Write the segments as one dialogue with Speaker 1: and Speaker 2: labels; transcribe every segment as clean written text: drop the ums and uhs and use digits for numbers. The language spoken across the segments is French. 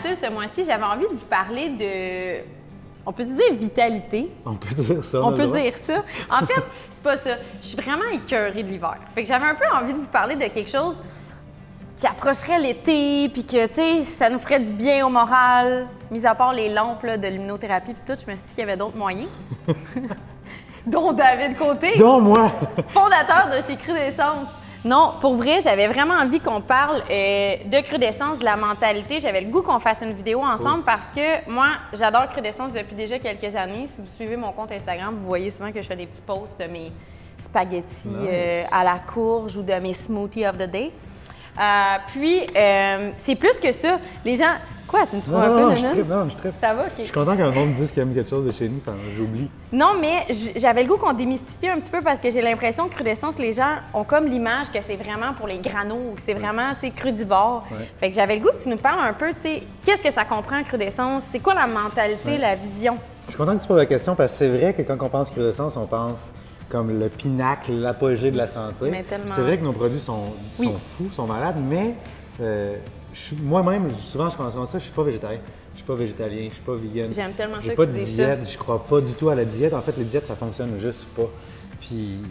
Speaker 1: capsule ce mois-ci, j'avais envie de vous parler de... On peut dire vitalité.
Speaker 2: On peut dire ça.
Speaker 1: On peut dire ça. En fait, c'est pas ça. Je suis vraiment écœurée de l'hiver. Fait que j'avais un peu envie de vous parler de quelque chose qui approcherait l'été, puis que, tu sais, ça nous ferait du bien au moral. Mis à part les lampes là, de luminothérapie puis tout, je me suis dit qu'il y avait d'autres moyens. Dont David Côté.
Speaker 2: Dont moi.
Speaker 1: Fondateur de chez Crudescence. Non, pour vrai, j'avais vraiment envie qu'on parle de Crudescence, de la mentalité. J'avais le goût qu'on fasse une vidéo ensemble parce que moi, j'adore Crudescence depuis déjà quelques années. Si vous suivez mon compte Instagram, vous voyez souvent que je fais des petits posts de mes spaghettis à la courge ou de mes smoothies of the day. C'est plus que ça. Les gens... Quoi, tu me trouves un peu,
Speaker 2: je trippe.
Speaker 1: Ça va, OK.
Speaker 2: Je suis content quand le monde me dise qu'il aime quelque chose de chez nous, ça j'oublie.
Speaker 1: Non, mais j'avais le goût qu'on démystifie un petit peu parce que j'ai l'impression que Crudescence, les gens ont comme l'image que c'est vraiment pour les granos, que c'est vraiment, tu sais, crudivore.
Speaker 2: Ouais.
Speaker 1: Fait que j'avais le goût que tu nous parles un peu, tu sais, qu'est-ce que ça comprend, Crudescence? C'est quoi la mentalité, la vision?
Speaker 2: Je suis content que tu poses la question parce que c'est vrai que quand on pense Crudescence, on pense comme le pinacle, l'apogée de la santé.
Speaker 1: Mais tellement.
Speaker 2: C'est vrai que nos produits sont fous, sont malades, mais moi-même, souvent je commence comme ça, je suis pas végétarien, je suis pas végétalien, je suis pas vegan.
Speaker 1: J'aime tellement ça
Speaker 2: J'ai
Speaker 1: que
Speaker 2: pas
Speaker 1: tu
Speaker 2: de
Speaker 1: dis
Speaker 2: diète,
Speaker 1: ça.
Speaker 2: je crois pas du tout à la diète. En fait, les diètes, ça fonctionne juste pas. Puis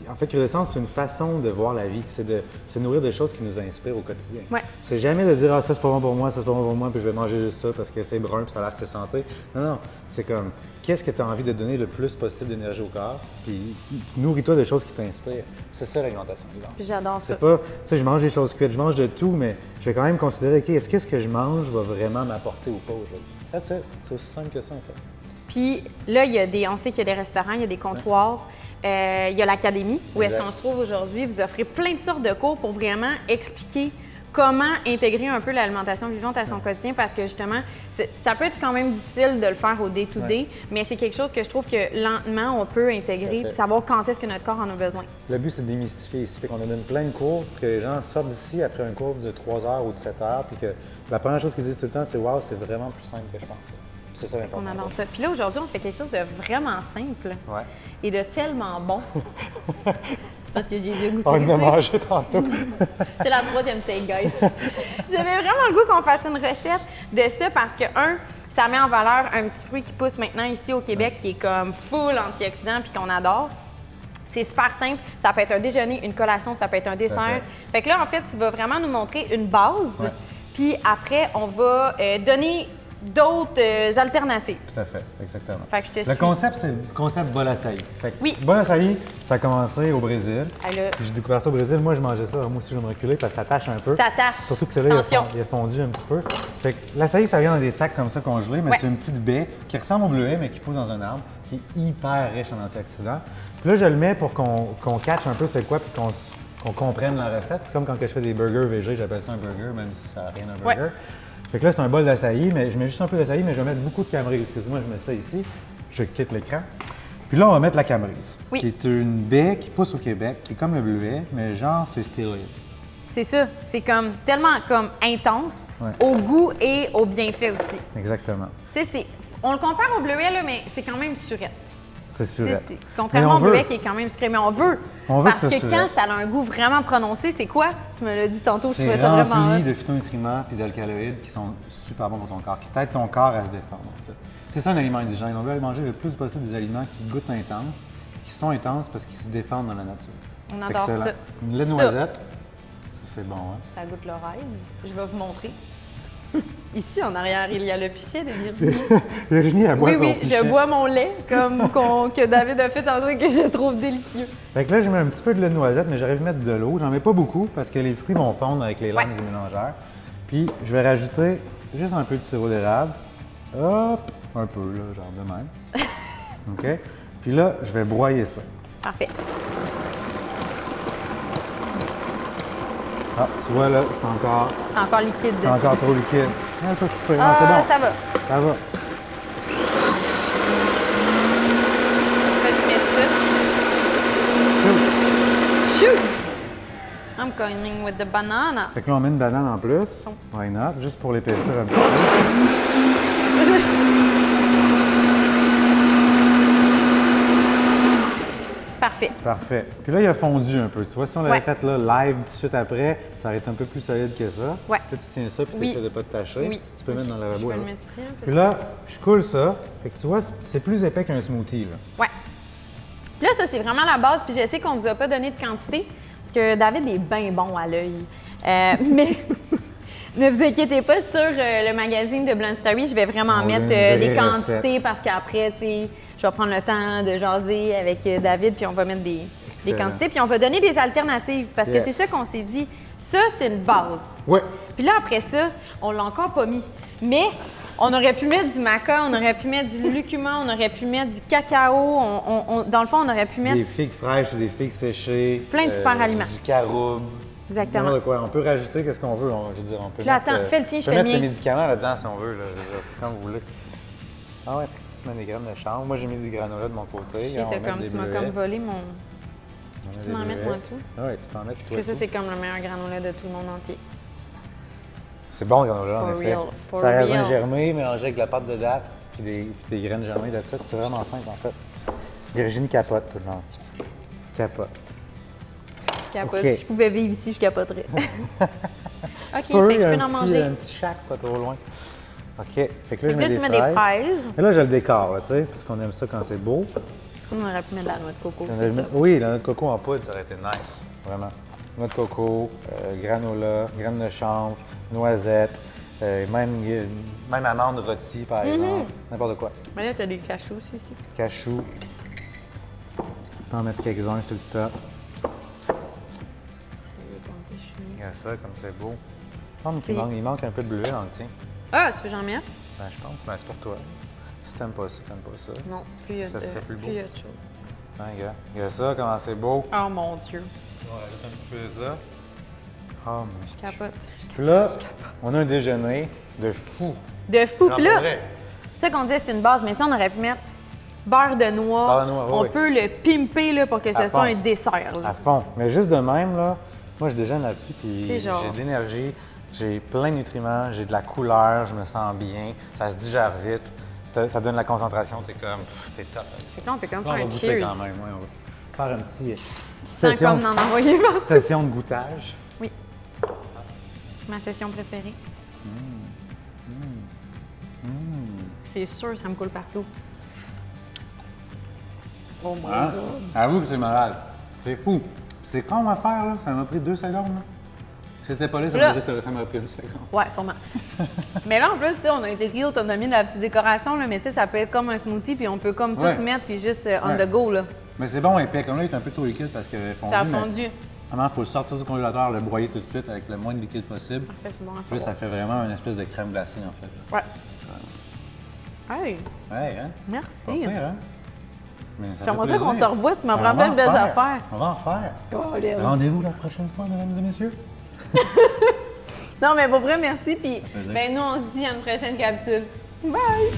Speaker 2: en fait, Crudescence, c'est une façon de voir la vie, c'est de se nourrir de choses qui nous inspirent au quotidien.
Speaker 1: Ouais.
Speaker 2: C'est jamais de dire « Ah, ça c'est pas bon pour moi, ça c'est pas bon pour moi, puis je vais manger juste ça parce que c'est brun puis ça a l'air que c'est santé ». Non, c'est comme qu'est-ce que tu as envie de donner le plus possible d'énergie au corps, puis nourris-toi de choses qui t'inspirent. C'est ça l'alimentation vivante.
Speaker 1: Puis j'adore ça.
Speaker 2: C'est pas, tu sais, je mange des choses cuites, je mange de tout, mais je vais quand même considérer, OK, est-ce que ce que je mange va vraiment m'apporter ou pas aujourd'hui? That's it. C'est aussi simple que ça, en fait.
Speaker 1: Puis là, on sait qu'il y a des restaurants, il y a des comptoirs, il y a l'académie, où est-ce qu'on se trouve aujourd'hui. Vous offrez plein de sortes de cours pour vraiment expliquer comment intégrer un peu l'alimentation vivante à son quotidien parce que justement, ça peut être quand même difficile de le faire au day-to-day, mais c'est quelque chose que je trouve que lentement, on peut intégrer et savoir quand est-ce que notre corps en a besoin.
Speaker 2: Le but, c'est de démystifier ici. Fait qu'on donne plein de cours pour que les gens sortent d'ici après un cours de 3 heures ou de 7 heures, puis que la première chose qu'ils disent tout le temps, c'est « Wow, c'est vraiment plus simple que je pensais ». C'est ça l'important.
Speaker 1: On adore ça. Puis là, aujourd'hui, on fait quelque chose de vraiment simple et de tellement bon. Parce que j'ai déjà goûté.
Speaker 2: On a mangé tantôt.
Speaker 1: C'est la 3e take, guys. J'avais vraiment le goût qu'on fasse une recette de ça parce que, ça met en valeur un petit fruit qui pousse maintenant ici au Québec qui est comme full antioxydant puis qu'on adore. C'est super simple. Ça peut être un déjeuner, une collation, ça peut être un dessert. Fait que là, en fait, tu vas vraiment nous montrer une base. Puis après, on va donner d'autres alternatives.
Speaker 2: Tout à fait, exactement.
Speaker 1: Fait que je te
Speaker 2: le
Speaker 1: suis.
Speaker 2: concept, c'est le concept bol açaï. Fait que
Speaker 1: Oui.
Speaker 2: Bol açaï, ça a commencé au Brésil.
Speaker 1: Alors,
Speaker 2: J'ai découvert ça au Brésil. Moi, je mangeais ça. Moi aussi, je vais me reculer parce que ça tâche un peu.
Speaker 1: ça tâche.
Speaker 2: Surtout que celui-là,
Speaker 1: Attention.
Speaker 2: il a fondu un petit peu. Fait que l'açaï, ça vient dans des sacs comme ça congelés, mais c'est une petite baie qui ressemble au bleuet, mais qui pousse dans un arbre, qui est hyper riche en antioxydants. Puis là, je le mets pour qu'on catche un peu c'est quoi, puis qu'on comprenne la recette. C'est comme quand je fais des burgers végés, j'appelle ça un burger, même si ça n'a rien d'un burger. Fait que là, c'est un bol d'açaï, mais je mets juste un peu d'açaï, mais je vais mettre beaucoup de cambrise. Excuse-moi, je mets ça ici. Je quitte l'écran. Puis là, on va mettre la cambrise, qui est une baie qui pousse au Québec, qui est comme le bleuet, mais genre, c'est stéroïde.
Speaker 1: C'est ça. C'est comme tellement comme intense au goût et au bienfait aussi.
Speaker 2: Exactement.
Speaker 1: Tu sais, on le compare au bleuet, là, mais c'est quand même surette.
Speaker 2: C'est surette.
Speaker 1: Contrairement au bleuet qui est quand même sucré, mais on veut parce que
Speaker 2: surette.
Speaker 1: quand ça a un goût vraiment prononcé, c'est quoi? Tu me l'as dit tantôt, je trouvais
Speaker 2: C'est
Speaker 1: ça vraiment
Speaker 2: rempli
Speaker 1: hot.
Speaker 2: de phytonutriments et d'alcaloïdes qui sont super bons pour ton corps, qui t'aident ton corps à se défendre, en fait. C'est ça un aliment indigène. On veut aller manger le plus possible des aliments qui goûtent intense, qui sont intenses parce qu'ils se défendent dans la nature.
Speaker 1: On adore
Speaker 2: excellent.
Speaker 1: ça.
Speaker 2: Une lait de noisette, ça c'est bon, hein?
Speaker 1: Ça goûte le rêve. Je vais vous montrer. Ici, en arrière, il y a le pichet de Virginie.
Speaker 2: Virginie, elle boit son
Speaker 1: Oui,
Speaker 2: pichet.
Speaker 1: je bois mon lait comme que David a fait tantôt et que je trouve délicieux.
Speaker 2: Fait que là, je mets un petit peu de lait de noisette, mais j'arrive à mettre de l'eau. J'en mets pas beaucoup parce que les fruits vont fondre avec les lames du mélangeur. Puis, je vais rajouter juste un peu de sirop d'érable. Hop! Un peu, là, genre de même. OK? Puis là, je vais broyer ça.
Speaker 1: Parfait.
Speaker 2: Ah, tu vois, là,
Speaker 1: C'est encore liquide.
Speaker 2: c'est encore trop liquide. Ah, pas super.
Speaker 1: Ah,
Speaker 2: c'est bon.
Speaker 1: ça va.
Speaker 2: Ça va.
Speaker 1: Peux-tu mettre ça? Shoot! I'm coming with the banana.
Speaker 2: Fait que là, on met une banane en plus. Why not? Juste pour l'épaissir un petit peu.
Speaker 1: Parfait.
Speaker 2: Parfait. Puis là, il a fondu un peu. Tu vois, si on l'avait
Speaker 1: Ouais.
Speaker 2: fait là, live tout de suite après, ça aurait été un peu plus solide que ça.
Speaker 1: Ouais.
Speaker 2: Là, tu tiens ça puis tu
Speaker 1: Oui.
Speaker 2: essaies de pas te tâcher.
Speaker 1: Oui.
Speaker 2: Tu peux mettre dans le
Speaker 1: Je
Speaker 2: lavabo.
Speaker 1: peux le
Speaker 2: là.
Speaker 1: mettre ici un peu.
Speaker 2: Puis là, je coule ça. Fait que tu vois, c'est plus épais qu'un smoothie. Là.
Speaker 1: Ouais. Puis là, ça, c'est vraiment la base. Puis je sais qu'on vous a pas donné de quantité parce que David est bien bon à l'œil. Mais ne vous inquiétez pas, sur le magazine de Blunt Story, je vais vraiment
Speaker 2: On a
Speaker 1: mettre
Speaker 2: une vraie
Speaker 1: des
Speaker 2: recette.
Speaker 1: quantités parce qu'après, tu sais, je vais prendre le temps de jaser avec David puis on va mettre des
Speaker 2: Excellent.
Speaker 1: quantités. Puis on va donner des alternatives parce que
Speaker 2: Yes.
Speaker 1: c'est ça qu'on s'est dit. Ça, c'est une base.
Speaker 2: Ouais.
Speaker 1: Puis là, après ça, on l'a encore pas mis. Mais on aurait pu mettre du maca, on aurait pu mettre du lucuma, on aurait pu mettre du cacao. Dans le fond, on aurait pu mettre...
Speaker 2: Des figues fraîches ou des figues séchées.
Speaker 1: Plein de super aliments.
Speaker 2: Du caroube.
Speaker 1: Exactement.
Speaker 2: N'importe quoi. On peut rajouter qu'est-ce qu'on veut. Je veux dire, on peut
Speaker 1: Puis là,
Speaker 2: mettre,
Speaker 1: attends, fais le tien, je
Speaker 2: on peut
Speaker 1: fais le
Speaker 2: mettre ses
Speaker 1: mien.
Speaker 2: médicaments là-dedans si on veut. Là, je veux dire, comme vous voulez. Ah ouais, tu mets des graines de chanvre. Moi, j'ai mis du granola de mon côté.
Speaker 1: Je sais,
Speaker 2: On va mettre des
Speaker 1: tu m'as
Speaker 2: bleuets.
Speaker 1: comme volé mon...
Speaker 2: On met
Speaker 1: Tu
Speaker 2: des
Speaker 1: m'en mets,
Speaker 2: bleuets.
Speaker 1: moi, tout?
Speaker 2: Ah ouais, tu peux en mettre.
Speaker 1: Parce que ça, c'est comme le meilleur granola de tout le monde entier.
Speaker 2: C'est bon, le granola, en
Speaker 1: For
Speaker 2: effet.
Speaker 1: real, for
Speaker 2: Sarrasin
Speaker 1: real.
Speaker 2: germé mélangé avec de la pâte de date puis des graines germées de ça. C'est vraiment simple, en fait. Virginie capote tout le monde. Capote.
Speaker 1: Je capote.
Speaker 2: Ok.
Speaker 1: Si je pouvais vivre ici, je capoterais. OK, fait
Speaker 2: Pour eux,
Speaker 1: que
Speaker 2: il y
Speaker 1: je
Speaker 2: a
Speaker 1: peux en
Speaker 2: un
Speaker 1: manger.
Speaker 2: petit shack pas trop loin. OK. Fait que là, je
Speaker 1: Fait que là,
Speaker 2: mets
Speaker 1: tu mets des fraises.
Speaker 2: Et là, je le décore, là, tu sais, parce qu'on aime ça quand c'est beau.
Speaker 1: On aurait pu mettre de la noix de coco.
Speaker 2: On a le met- Oui, la noix de coco en poudre, ça aurait été nice. Vraiment. Noix de coco, granola, graines de chanvre, noisettes, même amande rôtie, par exemple. N'importe quoi.
Speaker 1: Mais là, t'as des cachous aussi ici.
Speaker 2: Cachou. Tu peux en mettre quelques-uns sur le top. Regarde ça, comme c'est beau. Il me semble qu'il manque un peu de bleuet dans le tien.
Speaker 1: Ah, tu veux que j'en mette?
Speaker 2: Ben, je pense. Ben, c'est pour toi. Si t'aimes pas ça, t'aimes pas ça.
Speaker 1: Non, plus il y a
Speaker 2: Ça serait plus beau.
Speaker 1: il y a de choses.
Speaker 2: Hein, regarde. Regarde ça, comment c'est beau.
Speaker 1: Oh mon Dieu,
Speaker 2: On va rajouter un petit peu de ça. Oh mon
Speaker 1: je
Speaker 2: Dieu.
Speaker 1: capote.
Speaker 2: Puis là, on a un déjeuner de fou.
Speaker 1: De fou.
Speaker 2: Genre,
Speaker 1: Puis là,
Speaker 2: pour vrai.
Speaker 1: c'est ça qu'on disait, c'est une base, mais tu sais, on aurait pu mettre beurre de noix.
Speaker 2: Beurre de noix, oui,
Speaker 1: on
Speaker 2: oui.
Speaker 1: peut le pimper là, pour que ce
Speaker 2: À
Speaker 1: soit
Speaker 2: fond.
Speaker 1: un dessert. là.
Speaker 2: À fond. Mais juste de même, là, moi, je déjeune là-dessus, puis
Speaker 1: C'est genre-
Speaker 2: j'ai de l'énergie, j'ai plein de nutriments, j'ai de la couleur, je me sens bien, ça se digère vite, ça donne la concentration, t'es comme, t'es top.
Speaker 1: Fait que là, on peut comme
Speaker 2: Là, on
Speaker 1: faire
Speaker 2: va
Speaker 1: un
Speaker 2: goûter
Speaker 1: cheers.
Speaker 2: quand même, ouais, on va faire un petit
Speaker 1: Sans comme d'en envoyer partout.
Speaker 2: session de goûtage.
Speaker 1: Oui. Ma session préférée. C'est sûr, ça me coule partout. Oh my
Speaker 2: Hein?
Speaker 1: God.
Speaker 2: Avoue que c'est malade. C'est fou. Puis c'est con à faire, là. Ça m'a pris 2 secondes, là. Si c'était pas là, ça
Speaker 1: Là-
Speaker 2: m'aurait pris 2 secondes.
Speaker 1: Ouais, sûrement. Mais là, en plus, tu sais, on a été cute, on a mis de la petite décoration, là, mais tu sais, ça peut être comme un smoothie, puis on peut comme
Speaker 2: Ouais.
Speaker 1: tout mettre, puis juste on
Speaker 2: Ouais.
Speaker 1: the go, là.
Speaker 2: Mais c'est bon, épais. Comme là, il est un peu trop liquide parce que fondu.
Speaker 1: Ça a
Speaker 2: mais
Speaker 1: fondu.
Speaker 2: Vraiment, il faut le sortir du congélateur, le broyer tout de suite avec le moins de liquide possible.
Speaker 1: Parfait, c'est bon à
Speaker 2: Puis là,
Speaker 1: savoir.
Speaker 2: ça fait vraiment une espèce de crème glacée, en fait.
Speaker 1: Ouais. Hey,
Speaker 2: Ouais, hein?
Speaker 1: merci.
Speaker 2: Pas pire, hein? Mais ça
Speaker 1: J'aimerais
Speaker 2: fait
Speaker 1: ça qu'on
Speaker 2: plaisir.
Speaker 1: se revoie, tu m'as
Speaker 2: Ben,
Speaker 1: vraiment
Speaker 2: on va
Speaker 1: plein de
Speaker 2: en
Speaker 1: belles
Speaker 2: faire.
Speaker 1: affaires.
Speaker 2: On va en faire.
Speaker 1: Oh, là.
Speaker 2: Rendez-vous la prochaine fois, mesdames et messieurs.
Speaker 1: Non, mais pour vrai, merci, puis
Speaker 2: plaisir.
Speaker 1: ben, nous, on se dit à une prochaine capsule. Bye!